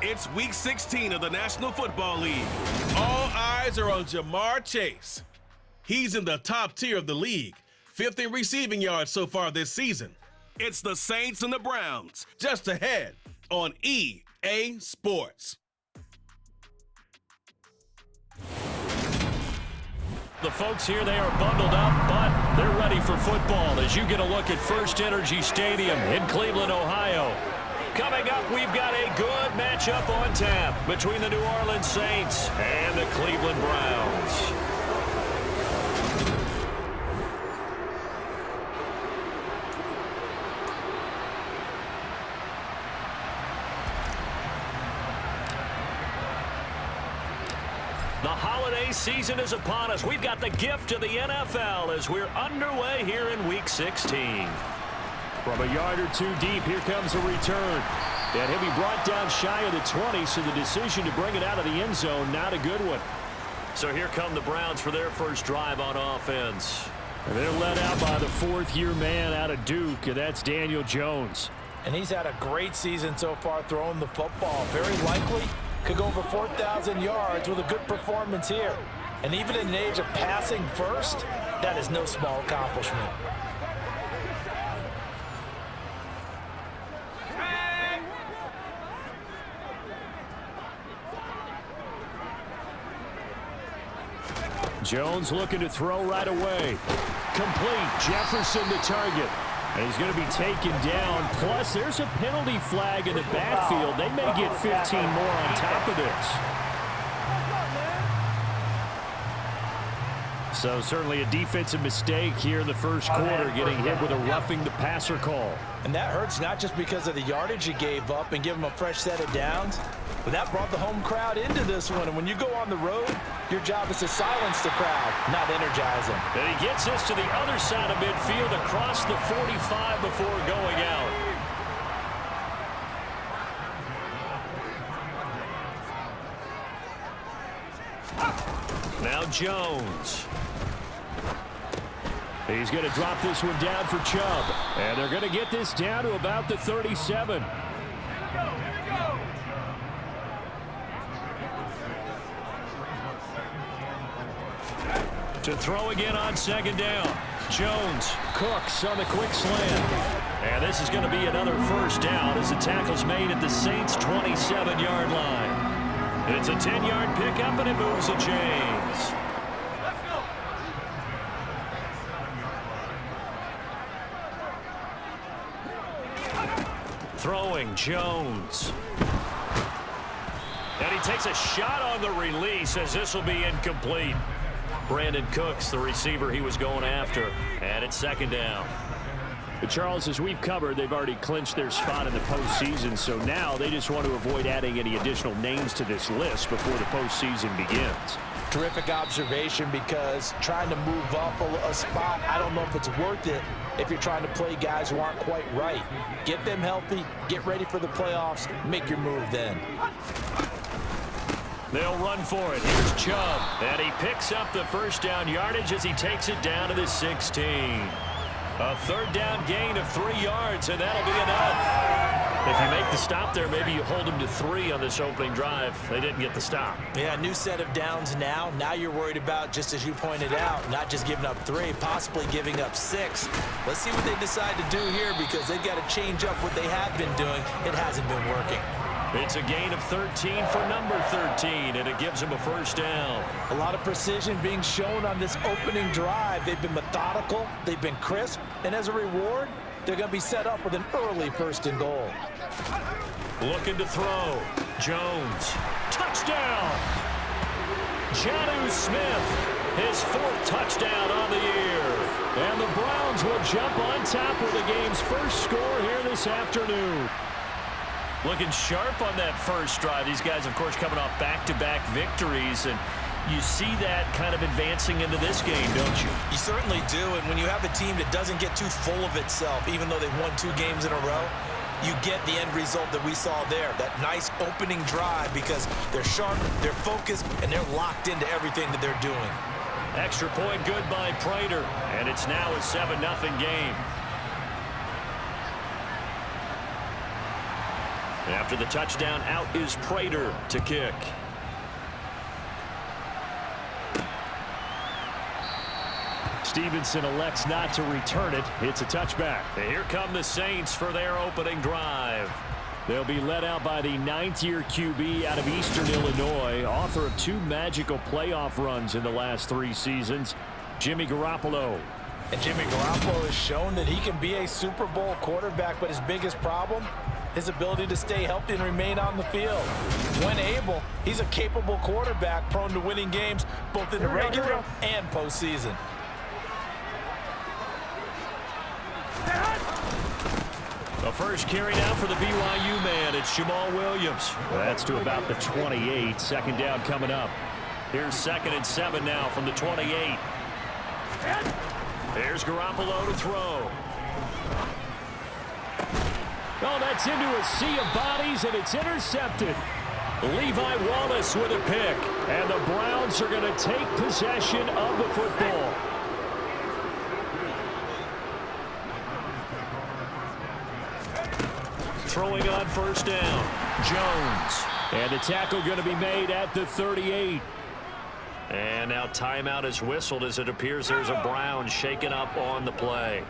It's Week 16 of the National Football League. All eyes are on Jamar Chase. He's in the top tier of the league, 5th in receiving yards so far this season. It's the Saints and the Browns, just ahead on EA Sports. The folks here, they are bundled up, but they're ready for football as you get a look at First Energy Stadium in Cleveland, Ohio. Coming up, we've got a good matchup on tap between the New Orleans Saints and the Cleveland Browns. The holiday season is upon us. We've got the gift of the NFL as we're underway here in Week 16. From a yard or two deep, here comes a return. And he'll be brought down shy of the 20, so the decision to bring it out of the end zone, not a good one. So here come the Browns for their first drive on offense. And they're led out by the fourth-year man out of Duke, and that's Daniel Jones. And he's had a great season so far throwing the football. Very likely could go over 4,000 yards with a good performance here. And even in an age of passing first, that is no small accomplishment. Jones looking to throw right away. Complete. Jefferson the target. And he's going to be taken down. Plus, there's a penalty flag in the backfield. They may get 15 more on top of this. So certainly a defensive mistake here in the first quarter, getting hit with a roughing the passer call. And that hurts not just because of the yardage you gave up and give them a fresh set of downs, but that brought the home crowd into this one. And when you go on the road, your job is to silence the crowd, not energize them. And he gets us to the other side of midfield across the 45 before going out. Now Jones. He's going to drop this one down for Chubb. And they're going to get this down to about the 37. To throw again on second down. Jones, Cooks on the quick slant. And this is going to be another first down as the tackle's made at the Saints' 27-yard line. It's a 10-yard pickup, and it moves the chains. Throwing, Jones. And he takes a shot on the release as this will be incomplete. Brandon Cooks, the receiver he was going after. And it's second down. But Charles, as we've covered, they've already clinched their spot in the postseason, so now they just want to avoid adding any additional names to this list before the postseason begins. Terrific observation, because trying to move up a spot, I don't know if it's worth it if you're trying to play guys who aren't quite right. Get them healthy, get ready for the playoffs, make your move then. They'll run for it. Here's Chubb. And he picks up the first down yardage as he takes it down to the 16. A third down gain of 3 yards, and that'll be enough. If you make the stop there, maybe you hold them to 3 on this opening drive. They didn't get the stop. Yeah, new set of downs now. Now you're worried about, just as you pointed out, not just giving up 3, possibly giving up 6. Let's see what they decide to do here, because they've got to change up what they have been doing. It hasn't been working. It's a gain of 13 for number 13, and it gives them a first down. A lot of precision being shown on this opening drive. They've been methodical, they've been crisp, and as a reward, they're going to be set up with an early 1st and goal. Looking to throw. Jones. Touchdown! Jonnu Smith, his 4th touchdown on the year. And the Browns will jump on top with the game's first score here this afternoon. Looking sharp on that first drive. These guys, of course, coming off back-to-back victories, and you see that kind of advancing into this game, don't you? You certainly do, and when you have a team that doesn't get too full of itself, even though they've won 2 games in a row, you get the end result that we saw there, that nice opening drive, because they're sharp, they're focused, and they're locked into everything that they're doing. Extra point good by Prater, and it's now a 7-0 game. After the touchdown, out is Prater to kick. Stevenson elects not to return it. It's a touchback. And here come the Saints for their opening drive. They'll be led out by the 9th-year QB out of Eastern Illinois, author of 2 magical playoff runs in the last 3 seasons, Jimmy Garoppolo. And Jimmy Garoppolo has shown that he can be a Super Bowl quarterback, but his biggest problem, his ability to stay healthy and remain on the field. When able, he's a capable quarterback prone to winning games both in the regular and postseason. The first carry now for the BYU man. It's Jamal Williams. That's to about the 28. Second down coming up. Here's 2nd and 7 now from the 28. There's Garoppolo to throw. Oh, that's into a sea of bodies, and it's intercepted. Levi Wallace with a pick. And the Browns are going to take possession of the football. Throwing on first down, Jones. And the tackle going to be made at the 38. And now timeout is whistled as it appears there's a Brown shaken up on the play.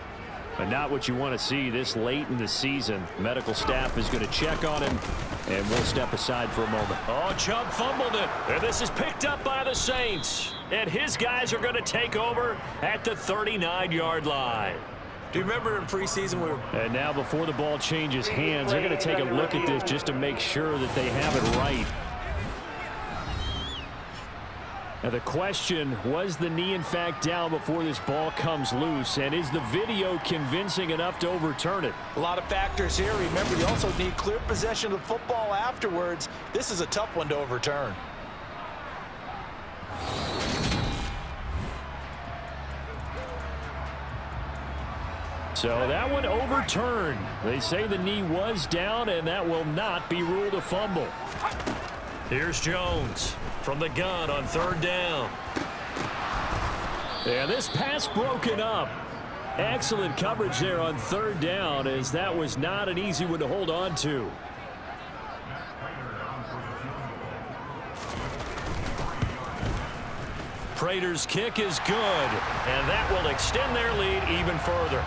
But not what you want to see this late in the season. Medical staff is going to check on him, and we'll step aside for a moment. Oh, Chubb fumbled it. And this is picked up by the Saints. And his guys are going to take over at the 39-yard line. Do you remember in preseason we were... And now before the ball changes hands, they're going to take a look at this just to make sure that they have it right. Now the question, was the knee in fact down before this ball comes loose? And is the video convincing enough to overturn it? A lot of factors here. Remember, you also need clear possession of the football afterwards. This is a tough one to overturn. So that one overturned. They say the knee was down, and that will not be ruled a fumble. Here's Jones from the gun on 3rd down. And this pass broken up. Excellent coverage there on 3rd down, as that was not an easy one to hold on to. Prater's kick is good, and that will extend their lead even further.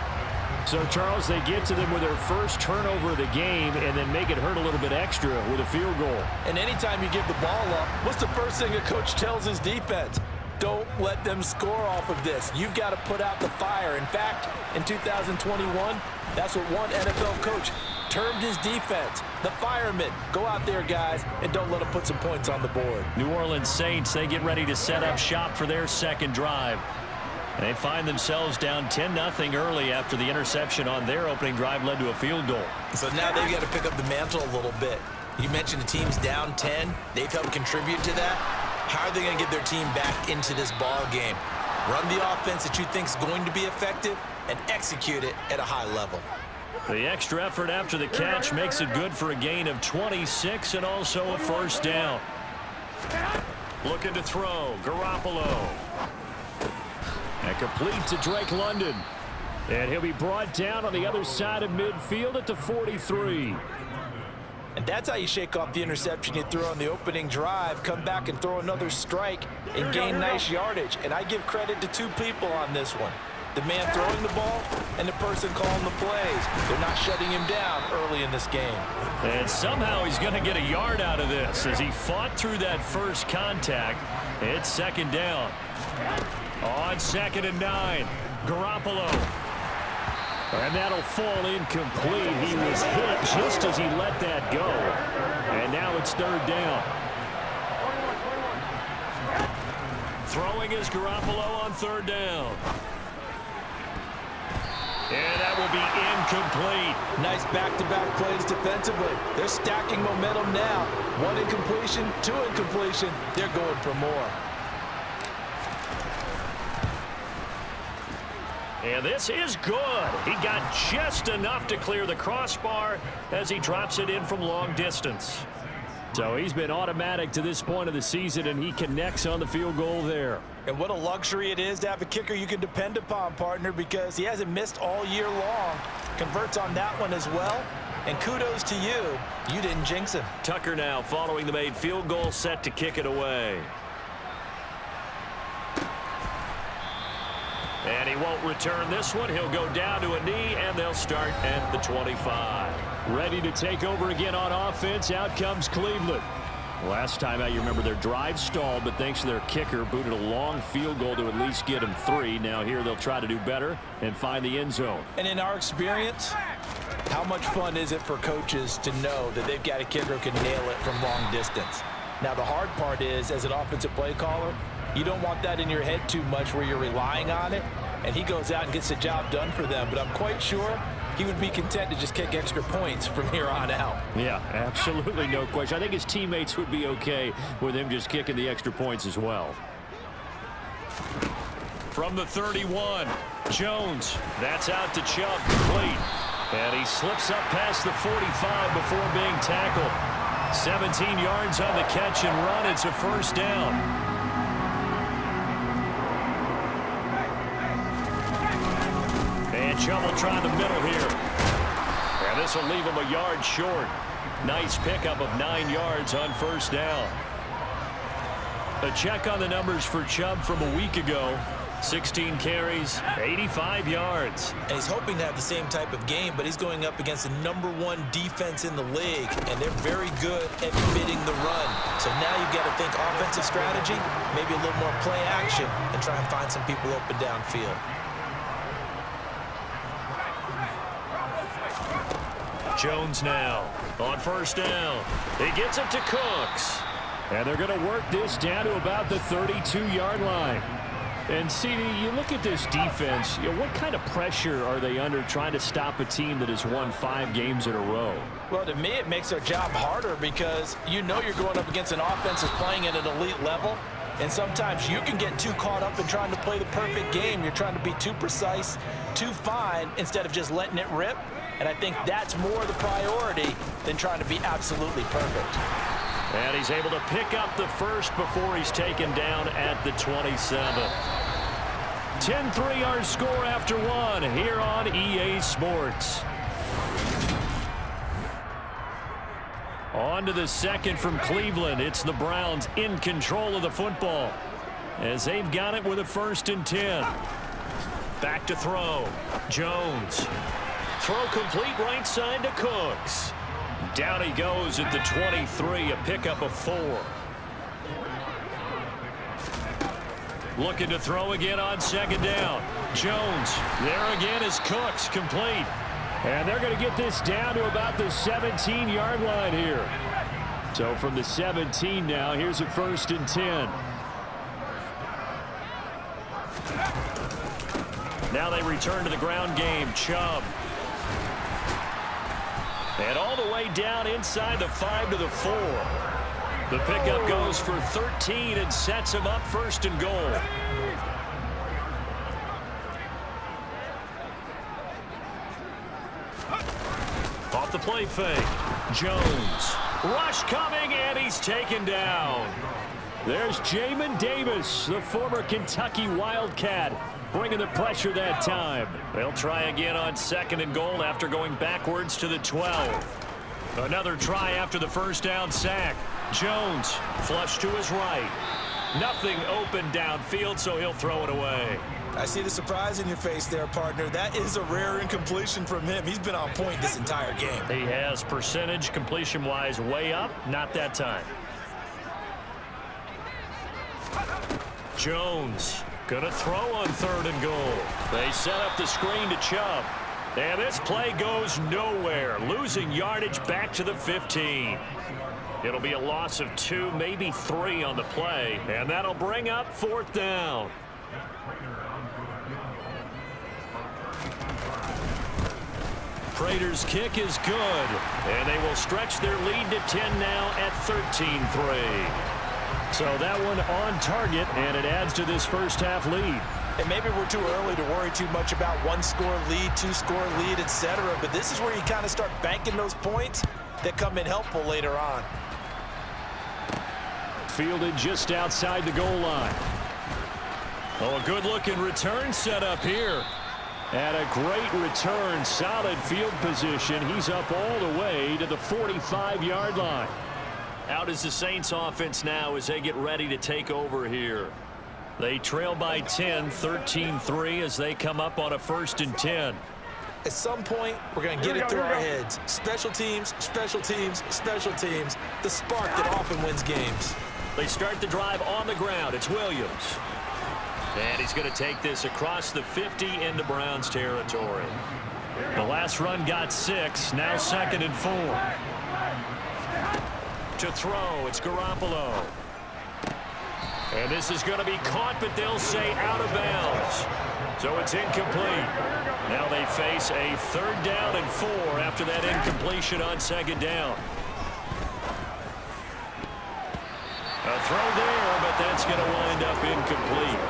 So, Charles, they get to them with their first turnover of the game and then make it hurt a little bit extra with a field goal. And anytime you give the ball up, what's the first thing a coach tells his defense? Don't let them score off of this. You've got to put out the fire. In fact, in 2021, that's what one NFL coach termed his defense, the firemen. Go out there, guys, and don't let them put some points on the board. New Orleans Saints, they get ready to set up shop for their second drive. They find themselves down 10-0 early after the interception on their opening drive led to a field goal. So now they've got to pick up the mantle a little bit. You mentioned the team's down 10. They've helped contribute to that. How are they going to get their team back into this ball game? Run the offense that you think is going to be effective and execute it at a high level. The extra effort after the catch makes it good for a gain of 26 and also a first down. Looking to throw, Garoppolo. And complete to Drake London. And he'll be brought down on the other side of midfield at the 43. And that's how you shake off the interception you threw on the opening drive. Come back and throw another strike and gain nice yardage. And I give credit to 2 people on this one. The man throwing the ball and the person calling the plays. They're not shutting him down early in this game. And somehow he's going to get a yard out of this as he fought through that first contact. It's second down. On 2nd and 9, Garoppolo. And that'll fall incomplete. He was hit just as he let that go. And now it's 3rd down. Throwing is Garoppolo on 3rd down. And that will be incomplete. Nice back-to-back plays defensively. They're stacking momentum now. 1 incompletion, 2 incompletion. They're going for more. And this is good. He got just enough to clear the crossbar as he drops it in from long distance. So he's been automatic to this point of the season, and he connects on the field goal there. And what a luxury it is to have a kicker you can depend upon, partner, because he hasn't missed all year long. Converts on that one as well. And kudos to you. You didn't jinx him. Tucker now following the made field goal, set to kick it away. And he won't return this one. He'll go down to a knee, and they'll start at the 25. Ready to take over again on offense. Out comes Cleveland. Last time out, you remember their drive stalled, but thanks to their kicker, booted a long field goal to at least get them 3. Now here they'll try to do better and find the end zone. And in our experience, how much fun is it for coaches to know that they've got a kicker who can nail it from long distance? Now the hard part is, as an offensive play caller, you don't want that in your head too much where you're relying on it, and he goes out and gets the job done for them. But I'm quite sure he would be content to just kick extra points from here on out. Yeah, absolutely no question. I think his teammates would be okay with him just kicking the extra points as well. From the 31, Jones. That's out to Chubb, complete. And he slips up past the 45 before being tackled. 17 yards on the catch and run. It's a first down. And Chubb will try the middle here. And this will leave him a yard short. Nice pickup of 9 yards on first down. A check on the numbers for Chubb from a week ago. 16 carries, 85 yards. And he's hoping to have the same type of game, but he's going up against the #1 defense in the league, and they're very good at fitting the run. So now you've got to think offensive strategy, maybe a little more play action, and try and find some people open downfield. Jones now on first down. He gets it to Cooks. And they're going to work this down to about the 32-yard line. And, CD, you look at this defense, what kind of pressure are they under trying to stop a team that has won 5 games in a row? Well, to me, it makes their job harder because you know you're going up against an offense that's playing at an elite level. And sometimes you can get too caught up in trying to play the perfect game. You're trying to be too precise, too fine, instead of just letting it rip. And I think that's more the priority than trying to be absolutely perfect. And he's able to pick up the first before he's taken down at the 27. 10-3 our score after 1 here on EA Sports. On to the second from Cleveland. It's the Browns in control of the football as they've got it with a 1st and 10. Back to throw. Jones. Throw complete right side to Cooks. Down he goes at the 23, a pickup of 4. Looking to throw again on 2nd down. Jones, there again is Cooks, complete. And they're going to get this down to about the 17-yard line here. So from the 17 now, here's a 1st and 10. Now they return to the ground game. Chubb. And all the way down inside the 5 to the 4. The pickup goes for 13 and sets him up 1st and goal. Off the play fake. Jones. Rush coming, and he's taken down. There's Jamin Davis, the former Kentucky Wildcat, bringing the pressure that time. They'll try again on 2nd and goal after going backwards to the 12. Another try after the 1st down sack. Jones, flush to his right. Nothing open downfield, so he'll throw it away. I see the surprise in your face there, partner. That is a rare incompletion from him. He's been on point this entire game. He has percentage completion-wise way up. Not that time. Jones gonna throw on 3rd and goal. They set up the screen to Chubb. And this play goes nowhere. Losing yardage back to the 15. It'll be a loss of 2, maybe 3 on the play. And that'll bring up 4th down. Prater's kick is good. And they will stretch their lead to 10 now at 13-3. So that one on target, and it adds to this first half lead. And maybe we're too early to worry too much about 1-score lead, 2-score lead, etc. But this is where you kind of start banking those points that come in helpful later on. Fielded just outside the goal line. Oh, a good-looking return set up here. And a great return, solid field position. He's up all the way to the 45-yard line. Out is the Saints offense now as they get ready to take over here. They trail by 10, 13-3 as they come up on a 1st and 10. At some point, we're going to get it through our heads. Special teams, special teams, special teams. The spark that often wins games. They start the drive on the ground. It's Williams. And he's going to take this across the 50 into Browns territory. The last run got 6. Now 2nd and 4. To throw, it's Garoppolo. And this is going to be caught, but they'll say out of bounds. So it's incomplete. Now they face a 3rd down and 4 after that incompletion on 2nd down. A throw there, but that's going to wind up incomplete.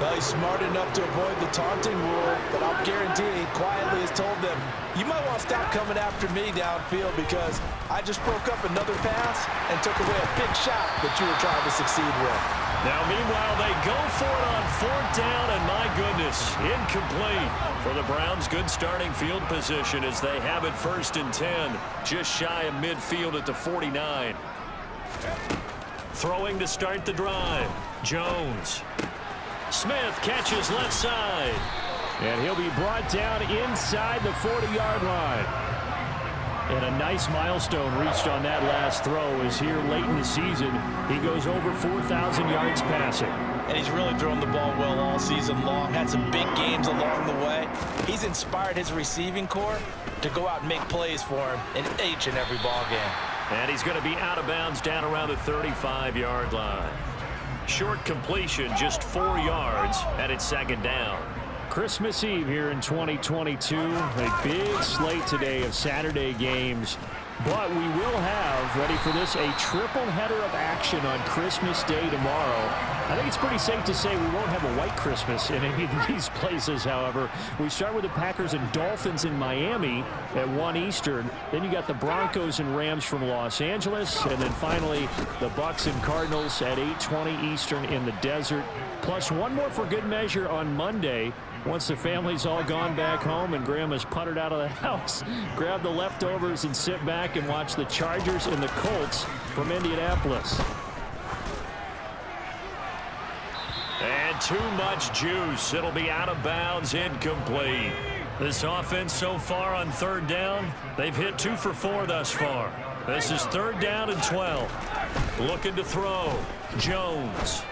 Well, he's smart enough to avoid the taunting rule, but I'll guarantee he quietly has told them, you might want to stop coming after me downfield because I just broke up another pass and took away a big shot that you were trying to succeed with. Now, meanwhile, they go for it on 4th down, and my goodness, incomplete. For the Browns, good starting field position as they have it 1st and 10, just shy of midfield at the 49. Throwing to start the drive, Jones. Smith catches left side. And he'll be brought down inside the 40-yard line. And a nice milestone reached on that last throw as here late in the season, he goes over 4,000 yards passing. And he's really thrown the ball well all season long. Had some big games along the way. He's inspired his receiving corps to go out and make plays for him in each and every ball game. And he's going to be out of bounds down around the 35-yard line. Short completion, just 4 yards, and it's 2nd down. Christmas Eve here in 2022. A big slate today of Saturday games. But we will have, ready for this, a triple header of action on Christmas Day tomorrow. I think it's pretty safe to say we won't have a white Christmas in any of these places, however. We start with the Packers and Dolphins in Miami at 1 Eastern. Then you got the Broncos and Rams from Los Angeles. And then finally, the Bucs and Cardinals at 8:20 Eastern in the desert. Plus one more for good measure on Monday. Once the family's all gone back home and Grandma's puttered out of the house, grab the leftovers and sit back and watch the Chargers and the Colts from Indianapolis. And too much juice. It'll be out of bounds, incomplete. This offense so far on 3rd down, they've hit 2 for 4 thus far. This is 3rd down and 12. Looking to throw. Jones.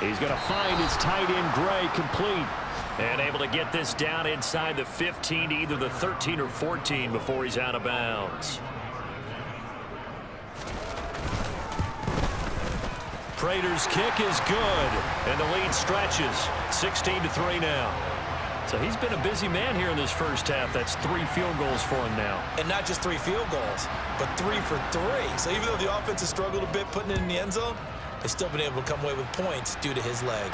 He's going to find his tight end, Gray, complete. And able to get this down inside the 15 to either the 13 or 14 before he's out of bounds. Prater's kick is good, and the lead stretches. 16-3 now. So he's been a busy man here in this first half. That's 3 field goals for him now. And not just 3 field goals, but 3 for 3. So even though the offense has struggled a bit putting it in the end zone, they've still been able to come away with points due to his leg.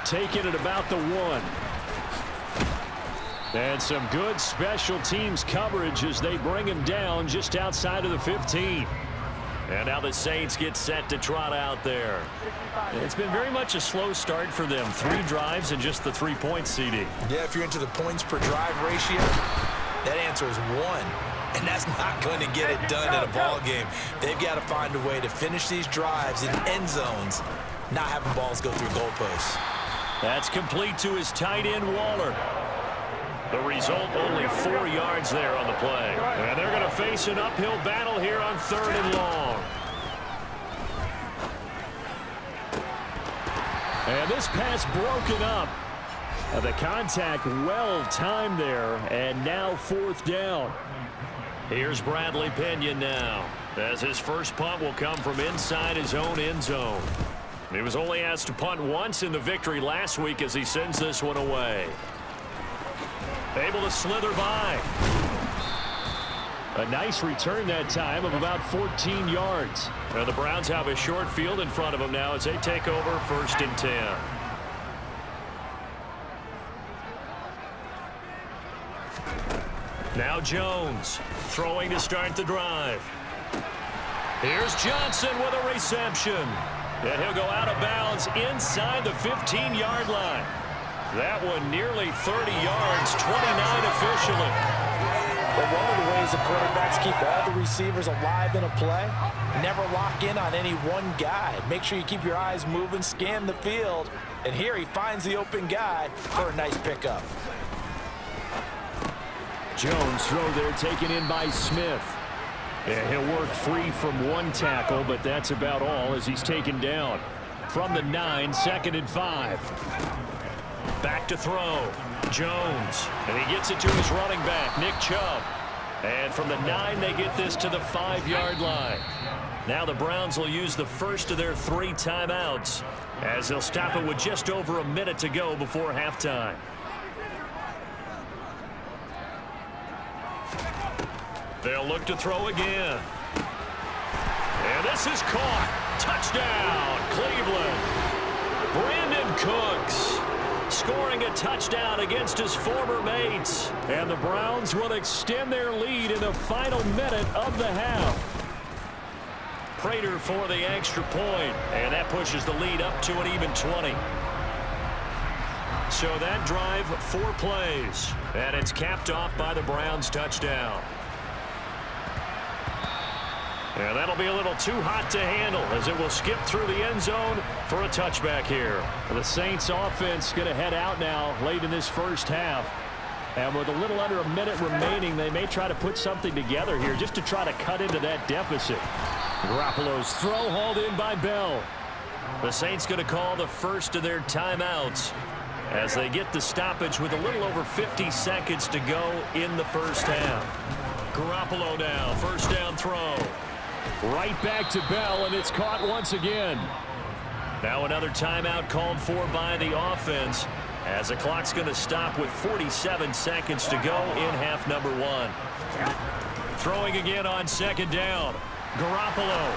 Taking it about the 1. And some good special teams coverage as they bring him down just outside of the 15. And now the Saints get set to trot out there. It's been very much a slow start for them. 3 drives and just the 3 points, CD. Yeah, if you're into the points per drive ratio, that answer is 1. And that's not going to get it done in a ball game. They've got to find a way to finish these drives in end zones, not having balls go through goalposts. That's complete to his tight end, Waller. The result, only 4 yards there on the play. And they're going to face an uphill battle here on 3rd and long. And this pass broken up. The contact well timed there, and now 4th down. Here's Bradley Pinion now, as his first punt will come from inside his own end zone. He was only asked to punt once in the victory last week as he sends this one away. Able to slither by. A nice return that time of about 14 yards. And the Browns have a short field in front of them now as they take over 1st and 10. Now Jones throwing to start the drive. Here's Johnson with a reception. And he'll go out of bounds inside the 15-yard line. That one nearly 30 yards, 29 officially. But one of the ways the quarterbacks keep all the receivers alive in a play, never lock in on any one guy. Make sure you keep your eyes moving, scan the field. And here he finds the open guy for a nice pickup. Jones throw there taken in by Smith. Yeah, he'll work free from one tackle, but that's about all as he's taken down. From the 9, 2nd and 5. Back to throw. Jones. And he gets it to his running back, Nick Chubb. And from the 9, they get this to the 5-yard line. Now the Browns will use the first of their 3 timeouts as they'll stop it with just over a minute to go before halftime. They'll look to throw again. And this is caught. Touchdown, Cleveland. Brandon Cooks scoring a touchdown against his former mates. And the Browns will extend their lead in the final minute of the half. Prater for the extra point, and that pushes the lead up to an even 20. So that drive, 4 plays, and it's capped off by the Browns touchdown. And that'll be a little too hot to handle as it will skip through the end zone for a touchback here. The Saints offense going to head out now late in this first half. And with a little under a minute remaining, they may try to put something together here just to try to cut into that deficit. Garoppolo's throw hauled in by Bell. The Saints going to call the first of their timeouts as they get the stoppage with a little over 50 seconds to go in the first half. Garoppolo now, first down throw. Right back to Bell, and it's caught once again. Now another timeout called for by the offense as the clock's going to stop with 47 seconds to go in half number 1. Throwing again on 2nd down. Garoppolo.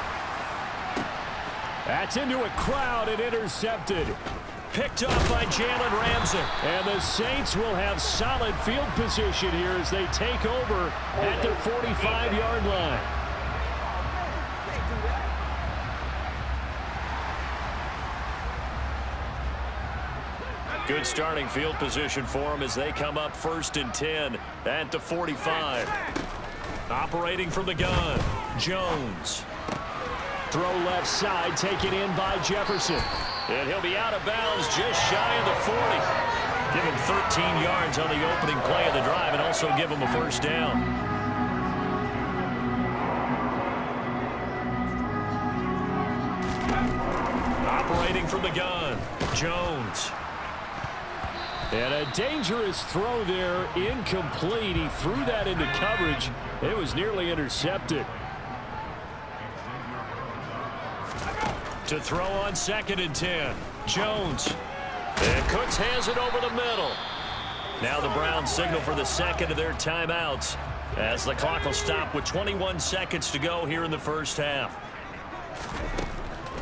That's into a crowd and intercepted. Picked off by Jalen Ramsey. And the Saints will have solid field position here as they take over at their 45-yard line. Good starting field position for them as they come up 1st and 10 at the 45. Operating from the gun, Jones. Throw left side, taken in by Jefferson. And he'll be out of bounds just shy of the 40. Give him 13 yards on the opening play of the drive and also give him a first down. Operating from the gun, Jones. And a dangerous throw there, incomplete. He threw that into coverage. It was nearly intercepted. To throw on 2nd and 10, Jones. And Cooks has it over the middle. Now the Browns signal for the 2nd of their timeouts as the clock will stop with 21 seconds to go here in the first half.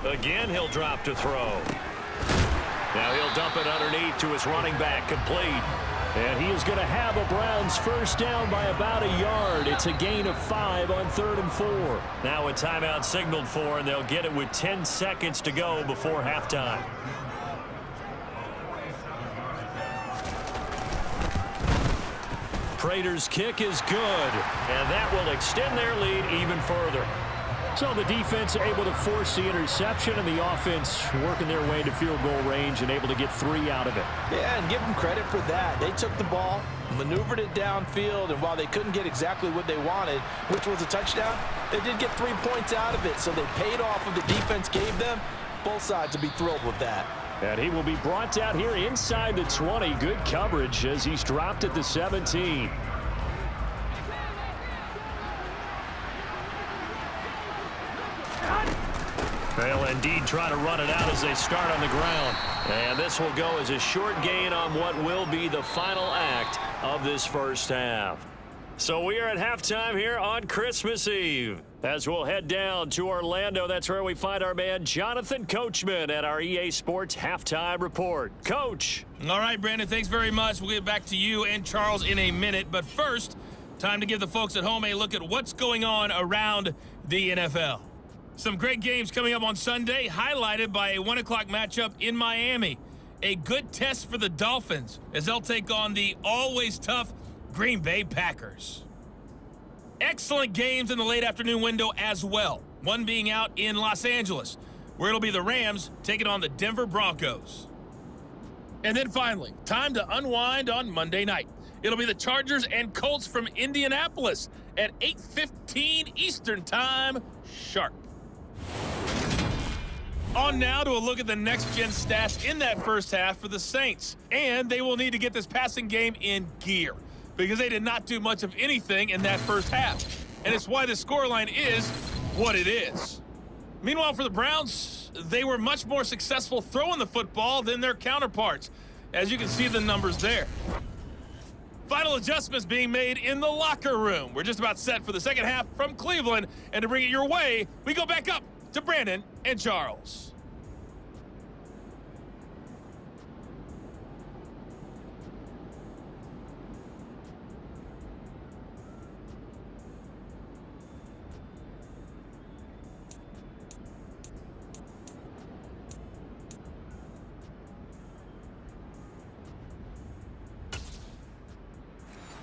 Again, he'll drop to throw. Now he'll dump it underneath to his running back, complete. And he is going to have a Browns first down by about a yard. It's a gain of 5 on 3rd and 4. Now a timeout signaled for, and they'll get it with 10 seconds to go before halftime. Prater's kick is good, and that will extend their lead even further. So the defense able to force the interception, and the offense working their way to field goal range and able to get 3 out of it. Yeah, and give them credit for that. They took the ball, maneuvered it downfield, and while they couldn't get exactly what they wanted, which was a touchdown, they did get 3 points out of it, so they paid off what the defense gave them. Both sides will be thrilled with that. And he will be brought down here inside the 20. Good coverage as he's dropped at the 17. They'll indeed try to run it out as they start on the ground. And this will go as a short gain on what will be the final act of this first half. So we are at halftime here on Christmas Eve. As we'll head down to Orlando, that's where we find our man Jonathan Coachman at our EA Sports Halftime Report. Coach. All right, Brandon, thanks very much. We'll get back to you and Charles in a minute. But first, time to give the folks at home a look at what's going on around the NFL. Some great games coming up on Sunday, highlighted by a 1 o'clock matchup in Miami. a good test for the Dolphins as they'll take on the always tough Green Bay Packers. Excellent games in the late afternoon window as well, one being out in Los Angeles, where it'll be the Rams taking on the Denver Broncos. And then finally, time to unwind on Monday night. It'll be the Chargers and Colts from Indianapolis at 8:15 Eastern Time sharp. On now to a look at the next-gen stats in that first half for the Saints. And they will need to get this passing game in gear because they did not do much of anything in that first half. And it's why the scoreline is what it is. Meanwhile, for the Browns, they were much more successful throwing the football than their counterparts, as you can see the numbers there. Final adjustments being made in the locker room. We're just about set for the second half from Cleveland, and to bring it your way, we go back up to Brandon and Charles.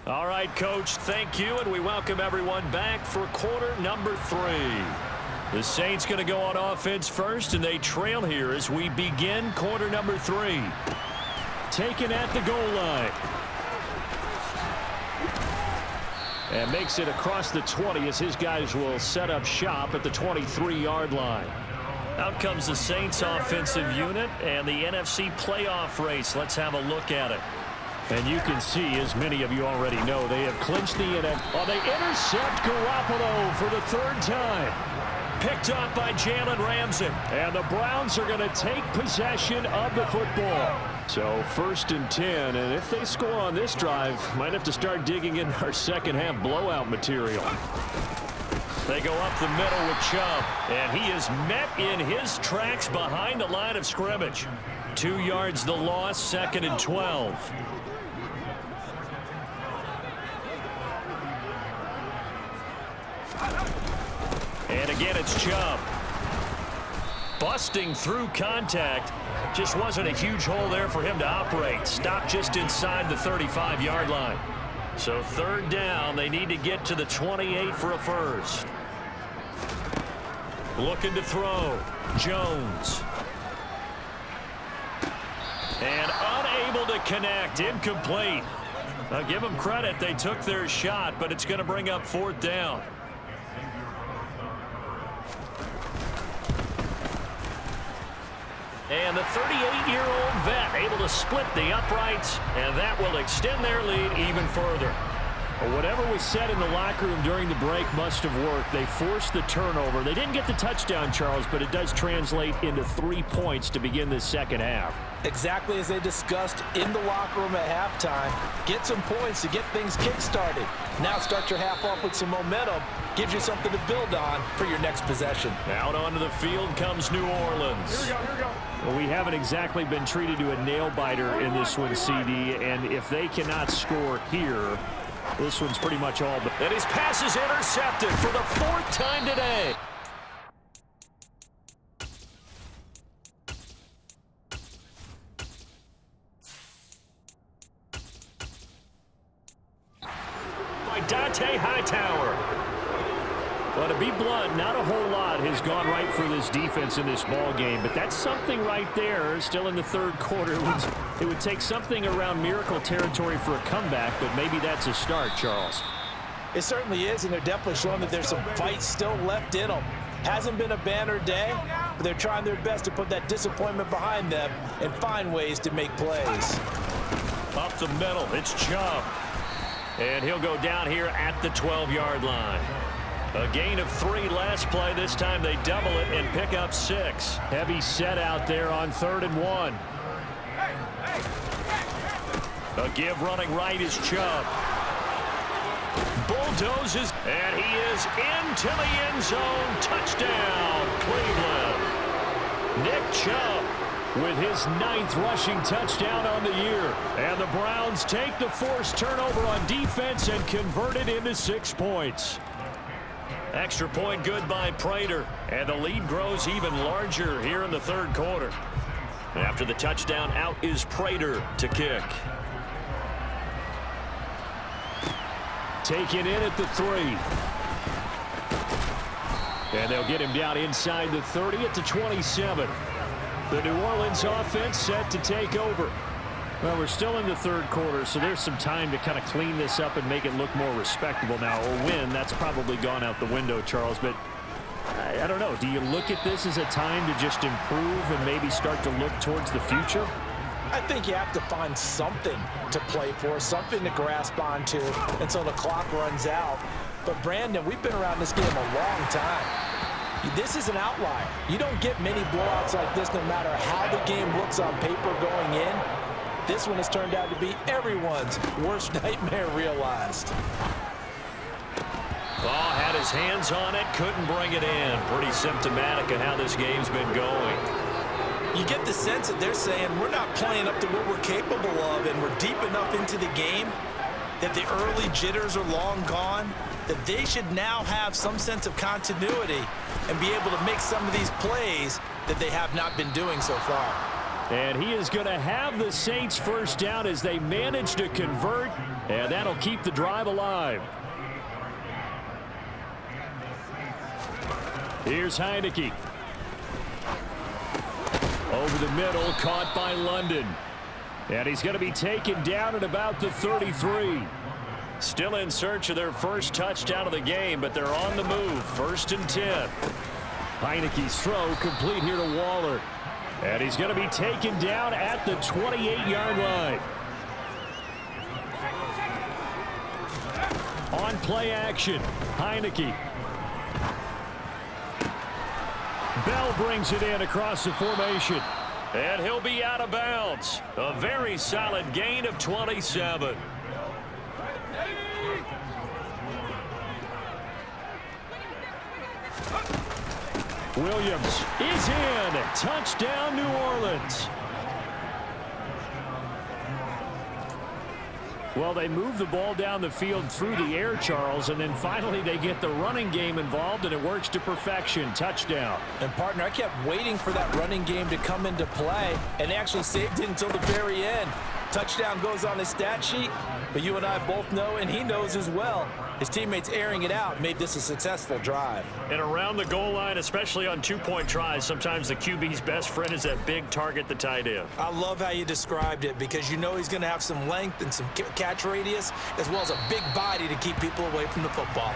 All right, Coach, thank you, and we welcome everyone back for quarter number 3. The Saints going to go on offense first, and they trail here as we begin quarter number 3. Taken at the goal line. And makes it across the 20 as his guys will set up shop at the 23-yard line. Out comes the Saints offensive unit and the NFC playoff race. Let's have a look at it. And you can see, as many of you already know, they have clinched the NFC. Oh, they intercept Garoppolo for the 3rd time. Picked up by Jalen Ramsey. And the Browns are going to take possession of the football. So 1st and 10, and if they score on this drive, might have to start digging in our second half blowout material. They go up the middle with Chubb, and he is met in his tracks behind the line of scrimmage. 2 yards the loss, 2nd and 12. And again, it's Chubb. Busting through contact. Just wasn't a huge hole there for him to operate. Stopped just inside the 35-yard line. So 3rd down, they need to get to the 28 for a first. Looking to throw. Jones. And unable to connect. Incomplete. I'll give them credit. They took their shot, but it's going to bring up 4th down. And the 38-year-old vet able to split the uprights, and that will extend their lead even further. Well, whatever was said in the locker room during the break must have worked. They forced the turnover. They didn't get the touchdown, Charles, but it does translate into 3 points to begin this second half. Exactly as they discussed in the locker room at halftime. Get some points to get things kick-started. Now start your half off with some momentum. Gives you something to build on for your next possession. Out onto the field comes New Orleans. Here we go. Well, we haven't exactly been treated to a nail-biter in this one, CD, and if they cannot score here, this one's pretty much all but. And his pass is intercepted for the 4th time today. By Dante Hightower. Well, to be blunt, not a whole lot has gone right for this defense in this ball game, but that's something right there. Still in the 3rd quarter. It would take something around miracle territory for a comeback, but maybe that's a start, Charles. It certainly is, and they're definitely showing that there's some fight still left in them. Hasn't been a banner day, but they're trying their best to put that disappointment behind them and find ways to make plays. Up the middle, it's Chubb. And he'll go down here at the 12-yard line. A gain of 3 last play. This time they double it and pick up 6. Heavy set out there on 3rd and 1. A give running right is Chubb. Bulldozes, and he is into the end zone. Touchdown, Cleveland. Nick Chubb with his 9th rushing touchdown on the year. And the Browns take the forced turnover on defense and convert it into 6 points. Extra point good by Prater, and the lead grows even larger here in the 3rd quarter. After the touchdown, out is Prater to kick. Taken in at the 3. And they'll get him down inside the 30 at the 27. The New Orleans offense set to take over. Well, we're still in the third quarter, so there's some time to kind of clean this up and make it look more respectable now. A win, that's probably gone out the window, Charles, but I don't know. Do you look at this as a time to just improve and maybe start to look towards the future? I think you have to find something to play for, something to grasp onto until the clock runs out. But, Brandon, we've been around this game a long time. This is an outlier. You don't get many blowouts like this no matter how the game looks on paper going in. This one has turned out to be everyone's worst nightmare realized. Oh, had his hands on it, couldn't bring it in. Pretty symptomatic of how this game's been going. You get the sense that they're saying we're not playing up to what we're capable of, and we're deep enough into the game that the early jitters are long gone, that they should now have some sense of continuity and be able to make some of these plays that they have not been doing so far. And he is going to have the Saints first down as they manage to convert, and that'll keep the drive alive. Here's Heineke. Over the middle, caught by London. And he's going to be taken down at about the 33. Still in search of their first touchdown of the game, but they're on the move. 1st and 10. Heineke's throw complete here to Waller. And he's going to be taken down at the 28-yard line. On play action, Heineke. Bell brings it in across the formation. And he'll be out of bounds. A very solid gain of 27. Williams is in. Touchdown, New Orleans. Well, they move the ball down the field through the air, Charles, and then finally they get the running game involved, and it works to perfection. Touchdown. And, partner, I kept waiting for that running game to come into play, and they actually saved it until the very end. Touchdown goes on his stat sheet, but you and I both know, and he knows as well, his teammates airing it out made this a successful drive. And around the goal line, especially on two-point tries, sometimes the QB's best friend is that big target, the tight end. I love how you described it because you know he's going to have some length and some catch radius as well as a big body to keep people away from the football.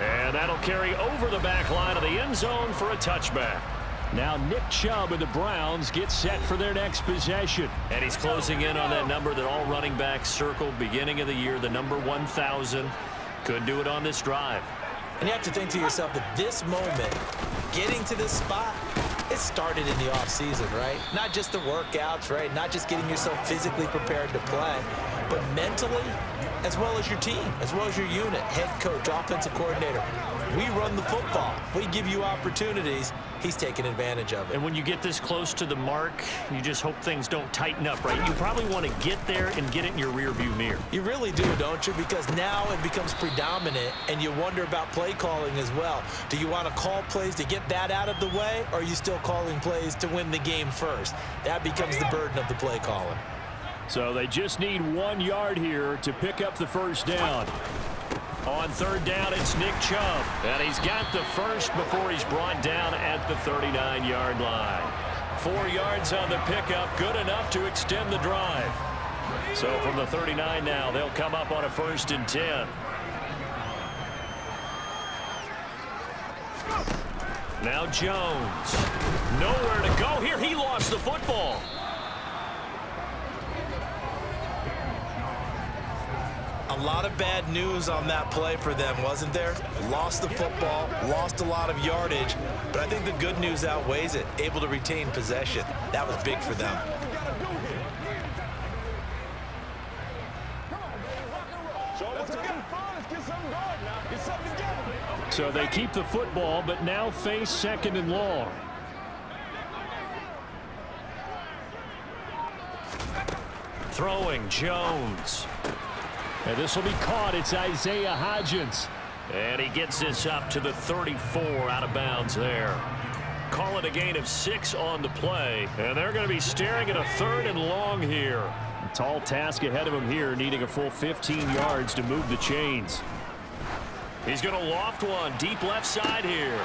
And that'll carry over the back line of the end zone for a touchback. Now Nick Chubb and the Browns get set for their next possession. And he's closing in on that number that all running backs circled beginning of the year, the number 1,000. Could do it on this drive. And you have to think to yourself that this moment, getting to this spot, it started in the offseason, right? Not just the workouts, right? Not just getting yourself physically prepared to play, but mentally, as well as your team, as well as your unit, head coach, offensive coordinator. We run the football. We give you opportunities. He's taking advantage of it. And when you get this close to the mark, you just hope things don't tighten up, right? You probably want to get there and get it in your rearview mirror. You really do, don't you? Because now it becomes predominant, and you wonder about play calling as well. Do you want to call plays to get that out of the way, or are you still calling plays to win the game first? That becomes the burden of the play calling. So they just need 1 yard here to pick up the first down. On third down, it's Nick Chubb. And he's got the first before he's brought down at the 39-yard line. 4 yards on the pickup, good enough to extend the drive. So from the 39 now, they'll come up on a 1st and 10. Now Jones. Nowhere to go here. He lost the football. A lot of bad news on that play for them, wasn't there? Lost the football, lost a lot of yardage, but I think the good news outweighs it. Able to retain possession. That was big for them. So they keep the football, but now face 2nd and long. Throwing Jones. And this will be caught. It's Isaiah Hodgins. And he gets this up to the 34 out of bounds there. call it a gain of 6 on the play. And they're going to be staring at a 3rd and long here. A tall task ahead of him here, needing a full 15 yards to move the chains. He's going to loft one deep left side here.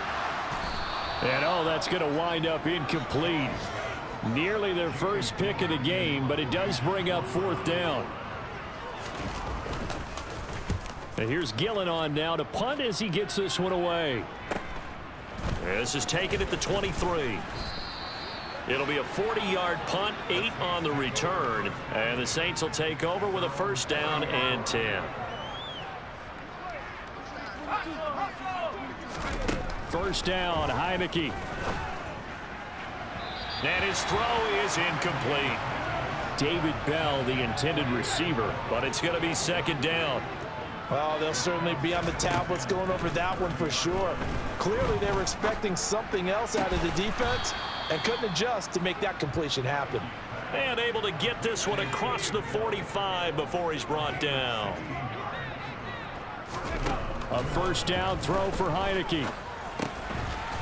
And oh, that's going to wind up incomplete. Nearly their first pick of the game, but it does bring up 4th down. And here's Gillen on now to punt as he gets this one away. This is taken at the 23. It'll be a 40-yard punt, 8 on the return. And the Saints will take over with a 1st down and 10. First down, Heineke. And his throw is incomplete. David Bell, the intended receiver, but it's going to be 2nd down. Well, they'll certainly be on the tablets going over that one for sure. Clearly, they were expecting something else out of the defense and couldn't adjust to make that completion happen. And able to get this one across the 45 before he's brought down. A 1st down throw for Heineke.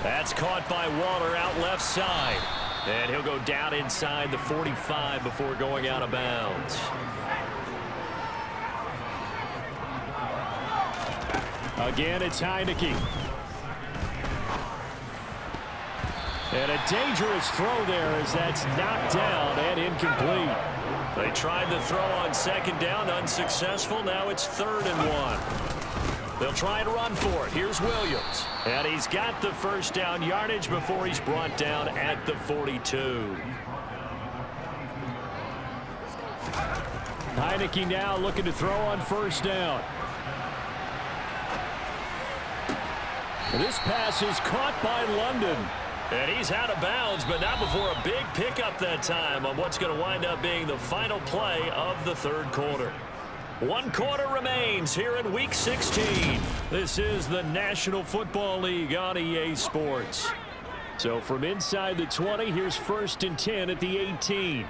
That's caught by Waller out left side. And he'll go down inside the 45 before going out of bounds. Again, it's Heineke. And a dangerous throw there as that's knocked down and incomplete. They tried the throw on 2nd down, unsuccessful. Now it's 3rd and 1. They'll try and run for it. Here's Williams. And he's got the 1st down yardage before he's brought down at the 42. Heineke now looking to throw on 1st down. This pass is caught by London. And he's out of bounds, but not before a big pickup that time on what's going to wind up being the final play of the 3rd quarter. 1 quarter remains here in Week 16. This is the National Football League on EA Sports. So from inside the 20, here's 1st and 10 at the 18.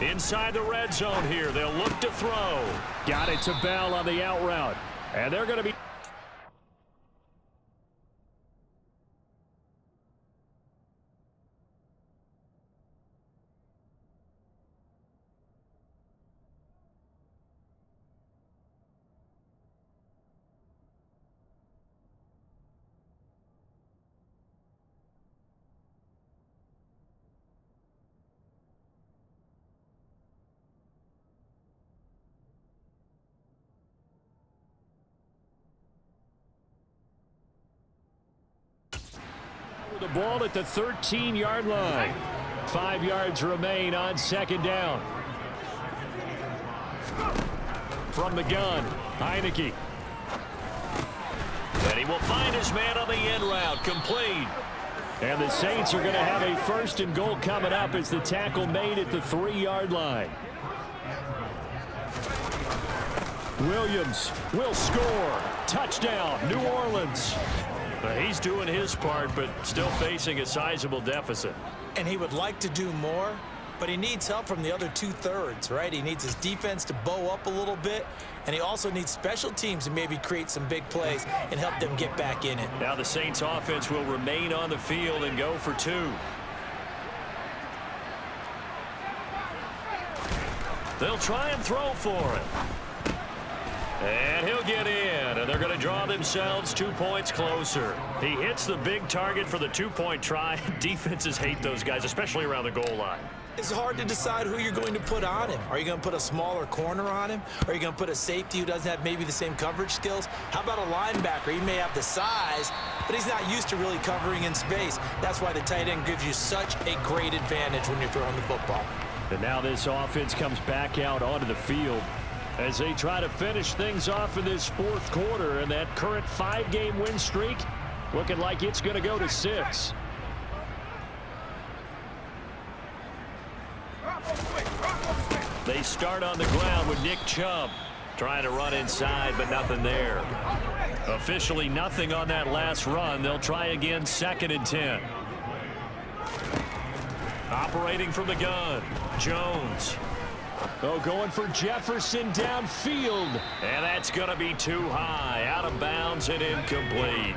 Inside the red zone here, they'll look to throw. Got it to Bell on the out route. And they're going to be... the ball at the 13-yard line. 5 yards remain on 2nd down. From the gun, Heineke. And he will find his man on the end route, complete. And the Saints are going to have a 1st and goal coming up as the tackle made at the 3-yard line. Williams will score. Touchdown, New Orleans. He's doing his part, but still facing a sizable deficit. And he would like to do more, but he needs help from the other 2/3, right? He needs his defense to bow up a little bit, and he also needs special teams to maybe create some big plays and help them get back in it. Now the Saints offense will remain on the field and go for 2. They'll try and throw for it. And he'll get in, and they're going to draw themselves 2 points closer. He hits the big target for the 2-point try. Defenses hate those guys, especially around the goal line. It's hard to decide who you're going to put on him. Are you going to put a smaller corner on him? Are you going to put a safety who doesn't have maybe the same coverage skills? How about a linebacker? He may have the size, but he's not used to really covering in space. That's why the tight end gives you such a great advantage when you're throwing the football. And now this offense comes back out onto the field as they try to finish things off in this 4th quarter, and that current 5-game win streak looking like it's going to go to 6. They start on the ground with Nick Chubb trying to run inside, but nothing there. Officially nothing on that last run. They'll try again, 2nd and 10. Operating from the gun, Jones. Oh, going for Jefferson downfield. And that's going to be too high. Out of bounds and incomplete.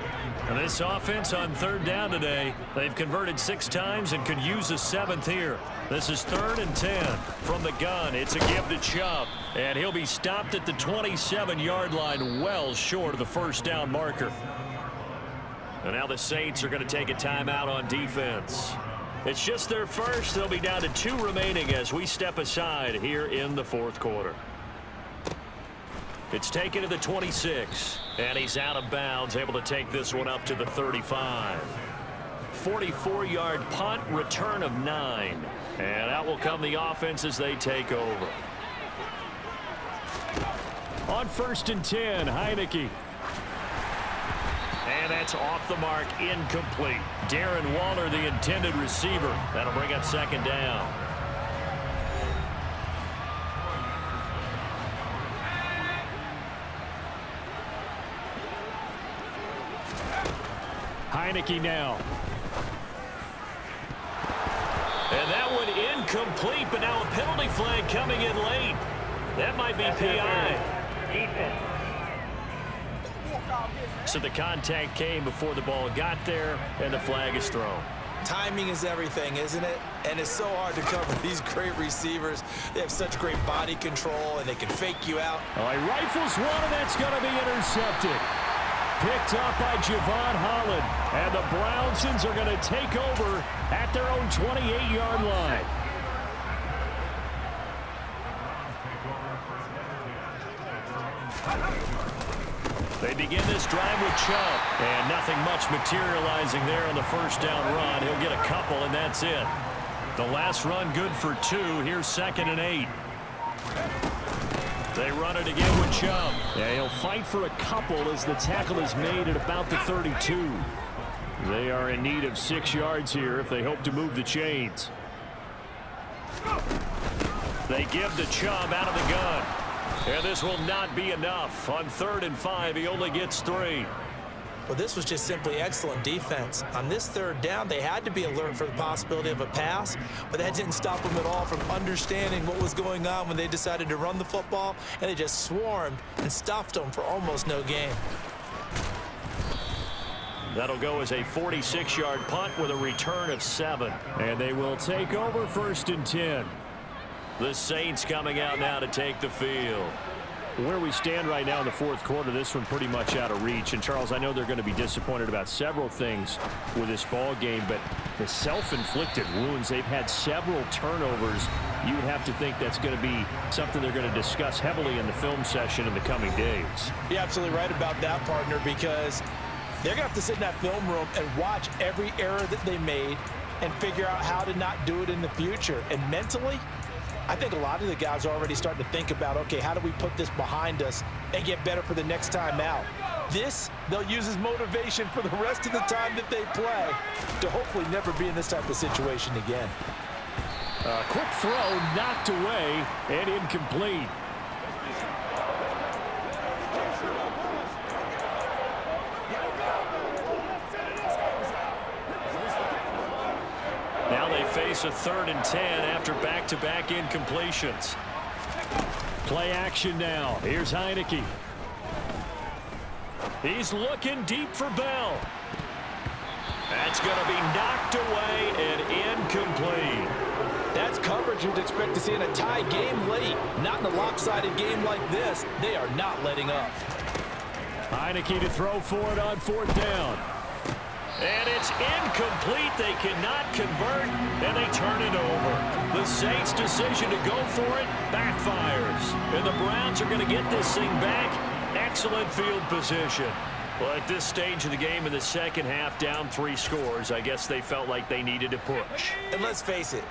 And this offense on third down today, they've converted 6 times and could use a 7th here. This is 3rd and 10 from the gun. It's a give to Chubb. And he'll be stopped at the 27-yard line, well short of the first down marker. And now the Saints are going to take a timeout on defense. It's just their first. They'll be down to 2 remaining as we step aside here in the 4th quarter. It's taken to the 26, and he's out of bounds, able to take this one up to the 35. 44-yard punt, return of 9. And out will come the offense as they take over. On 1st and 10, Heineke. And that's off the mark, incomplete. Darren Waller, the intended receiver. That'll bring up 2nd down. Heineke now. And that one incomplete, but now a penalty flag coming in late. That might be PI. So the contact came before the ball got there, and the flag is thrown. Timing is everything, isn't it? And it's so hard to cover these great receivers. They have such great body control, and they can fake you out. Oh, he rifles one, and that's going to be intercepted. Picked up by Javon Holland. And the Brownsons are going to take over at their own 28-yard line. They begin this drive with Chubb. And nothing much materializing there on the first down run. He'll get a couple, and that's it. The last run good for 2. Here's 2nd and 8. They run it again with Chubb. Yeah, he'll fight for a couple as the tackle is made at about the 32. They are in need of 6 yards here if they hope to move the chains. They give to Chubb out of the gun. And this will not be enough. On 3rd and 5, he only gets 3. Well, this was just simply excellent defense. On this 3rd down, they had to be alert for the possibility of a pass, but that didn't stop them at all from understanding what was going on when they decided to run the football, and they just swarmed and stuffed them for almost no gain. That'll go as a 46-yard punt with a return of 7. And they will take over 1st and 10. The Saints coming out now to take the field. Where we stand right now in the 4th quarter, this one pretty much out of reach. And, Charles, I know they're going to be disappointed about several things with this ball game, but the self-inflicted wounds, they've had several turnovers. You would have to think that's going to be something they're going to discuss heavily in the film session in the coming days. You're absolutely right about that, partner, because they're going to have to sit in that film room and watch every error that they made and figure out how to not do it in the future. And mentally, I think a lot of the guys are already starting to think about, okay, how do we put this behind us and get better for the next time out? This, they'll use as motivation for the rest of the time that they play to hopefully never be in this type of situation again. Quick throw knocked away and incomplete. Now they face a 3rd and 10 after back-to-back incompletions. Play action now. Here's Heineke. He's looking deep for Bell. That's going to be knocked away and incomplete. That's coverage you'd expect to see in a tie game late. Not in a lopsided game like this. They are not letting up. Heineke to throw for it on 4th down. And it's incomplete. They cannot convert, and they turn it over. The Saints' decision to go for it backfires. And the Browns are going to get this thing back. Excellent field position. Well, at this stage of the game in the second half, down 3 scores, I guess they felt like they needed to push. And let's face it,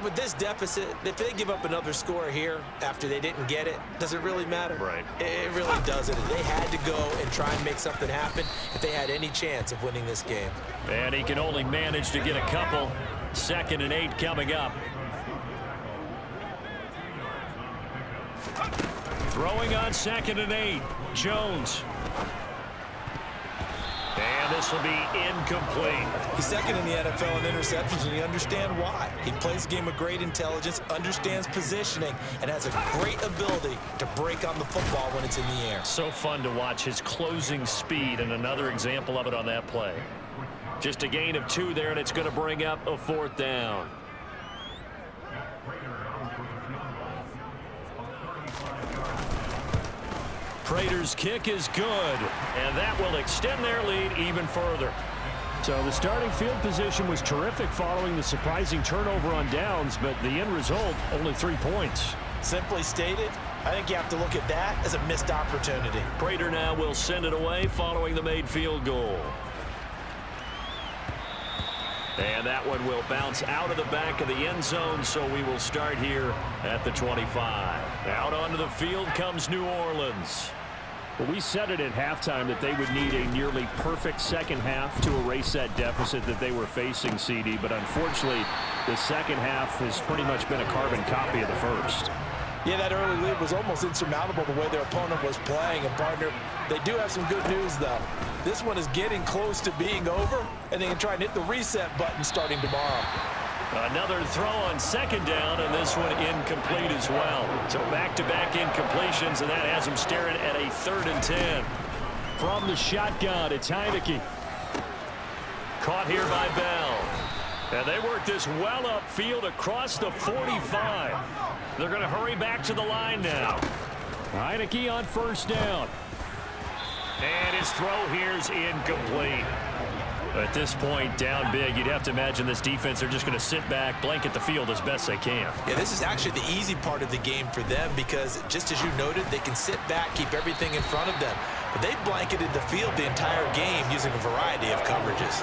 with this deficit, if they give up another score here after they didn't get it, does it really matter? Right. It really doesn't. They had to go and try and make something happen if they had any chance of winning this game. And he can only manage to get a couple. 2nd and 8 coming up. Throwing on 2nd and 8. Jones. And And this will be incomplete. He's second in the NFL in interceptions, and you understand why. He plays a game of great intelligence, understands positioning, and has a great ability to break on the football when it's in the air. So fun to watch his closing speed, and another example of it on that play. Just a gain of 2 there, and it's going to bring up a 4th down. Prater's kick is good, and that will extend their lead even further. So the starting field position was terrific following the surprising turnover on downs, but the end result, only 3 points. Simply stated, I think you have to look at that as a missed opportunity. Prater now will send it away following the made field goal. And that one will bounce out of the back of the end zone, so we will start here at the 25. Out onto the field comes New Orleans. Well, we said it at halftime that they would need a nearly perfect second half to erase that deficit that they were facing, CD, but unfortunately, the second half has pretty much been a carbon copy of the first. Yeah, that early lead was almost insurmountable the way their opponent was playing. And, partner, they do have some good news, though. This one is getting close to being over, and they can try and hit the reset button starting tomorrow. Another throw on 2nd down, and this one incomplete as well. So back-to-back incompletions, and that has them staring at a 3rd and 10. From the shotgun, it's Heineke. Caught here by Bell. And they work this well upfield across the 45. They're going to hurry back to the line now. Heineke on 1st down. And his throw here's incomplete. At this point, down big, you'd have to imagine this defense, they're just going to sit back, blanket the field as best they can. Yeah, this is actually the easy part of the game for them because, just as you noted, they can sit back, keep everything in front of them. But they've blanketed the field the entire game using a variety of coverages.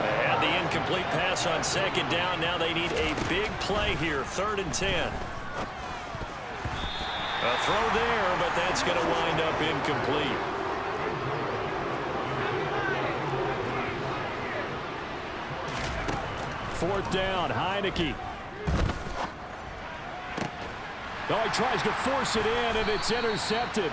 They had the incomplete pass on 2nd down. Now they need a big play here, 3rd and 10. A throw there, but that's going to wind up incomplete. Fourth down, Heineke. Oh, he tries to force it in, and it's intercepted.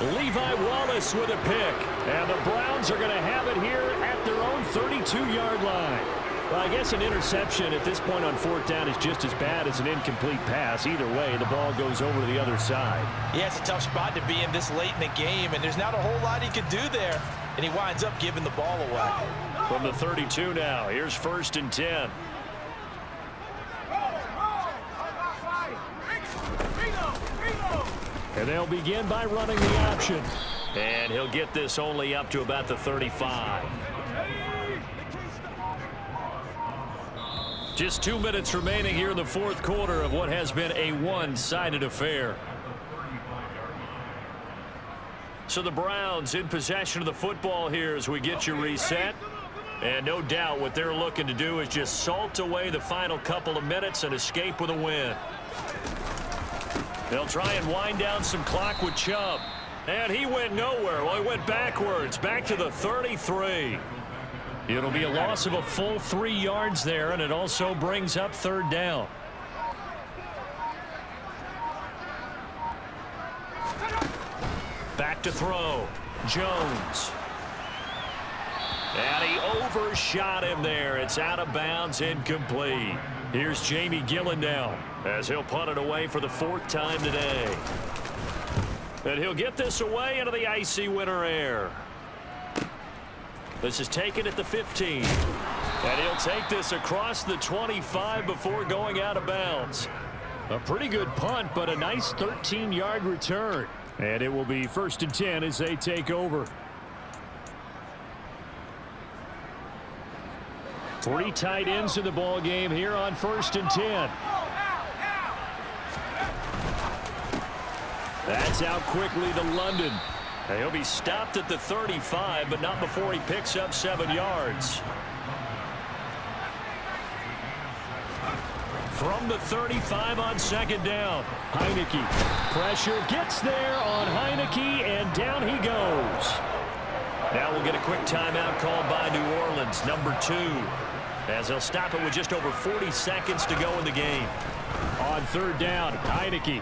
Levi Wallace with a pick. And the Browns are going to have it here at their own 32-yard line. Well, I guess an interception at this point on 4th down is just as bad as an incomplete pass. Either way, the ball goes over to the other side. Yeah, it's a tough spot to be in this late in the game, and there's not a whole lot he could do there. And he winds up giving the ball away. From the 32 now, here's 1st and 10. And they'll begin by running the option. And he'll get this only up to about the 35. Just 2 minutes remaining here in the 4th quarter of what has been a one-sided affair. So the Browns in possession of the football here as we get you reset. And no doubt what they're looking to do is just salt away the final couple of minutes and escape with a win. They'll try and wind down some clock with Chubb. And he went nowhere. Well, he went backwards, back to the 33. It'll be a loss of a full 3 yards there, and it also brings up 3rd down. Back to throw. Jones. And he overshot him there. It's out of bounds, incomplete. Here's Jamie Gillen now as he'll punt it away for the 4th time today. And he'll get this away into the icy winter air. This is taken at the 15. And he'll take this across the 25 before going out of bounds. A pretty good punt, but a nice 13-yard return. And it will be 1st and 10 as they take over. 3 tight ends in the ball game here on 1st and 10. That's out quickly to London. He'll be stopped at the 35, but not before he picks up 7 yards. From the 35 on 2nd down. Heineke. Pressure gets there on Heineke, and down he goes. Now we'll get a quick timeout called by New Orleans, number 2. As they'll stop it with just over 40 seconds to go in the game. On 3rd down, Heineke.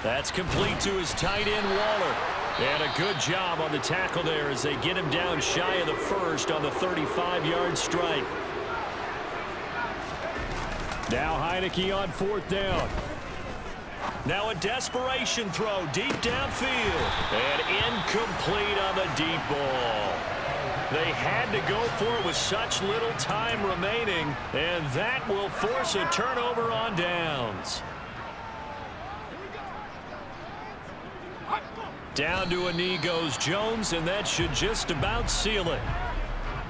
That's complete to his tight end, Waller. And a good job on the tackle there as they get him down shy of the first on the 35-yard strike. Now Heineke on 4th down. Now a desperation throw deep downfield. And incomplete on the deep ball. They had to go for it with such little time remaining, and that will force a turnover on downs. Down to a knee goes Jones, and that should just about seal it.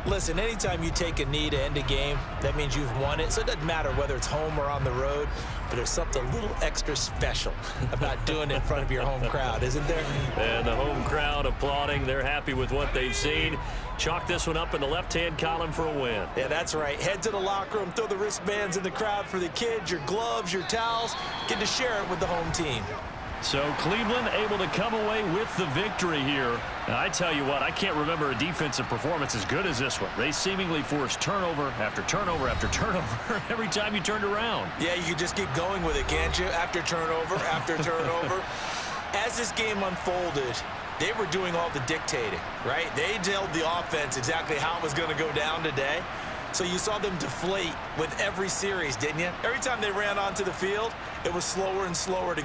Listen, anytime you take a knee to end a game, that means you've won it. So it doesn't matter whether it's home or on the road, but there's something a little extra special about doing it in front of your home crowd, isn't there? And the home crowd applauding. They're happy with what they've seen. Chalk this one up in the left-hand column for a win. Yeah, that's right. Head to the locker room, throw the wristbands in the crowd for the kids, your gloves, your towels. Get to share it with the home team. So Cleveland able to come away with the victory here. Now, I tell you what, I can't remember a defensive performance as good as this one. They seemingly forced turnover after turnover after turnover every time you turned around. Yeah, you can just keep going with it, can't you? After turnover, after turnover. As this game unfolded, they were doing all the dictating, right? They told the offense exactly how it was going to go down today. So you saw them deflate with every series, didn't you? Every time they ran onto the field, it was slower and slower to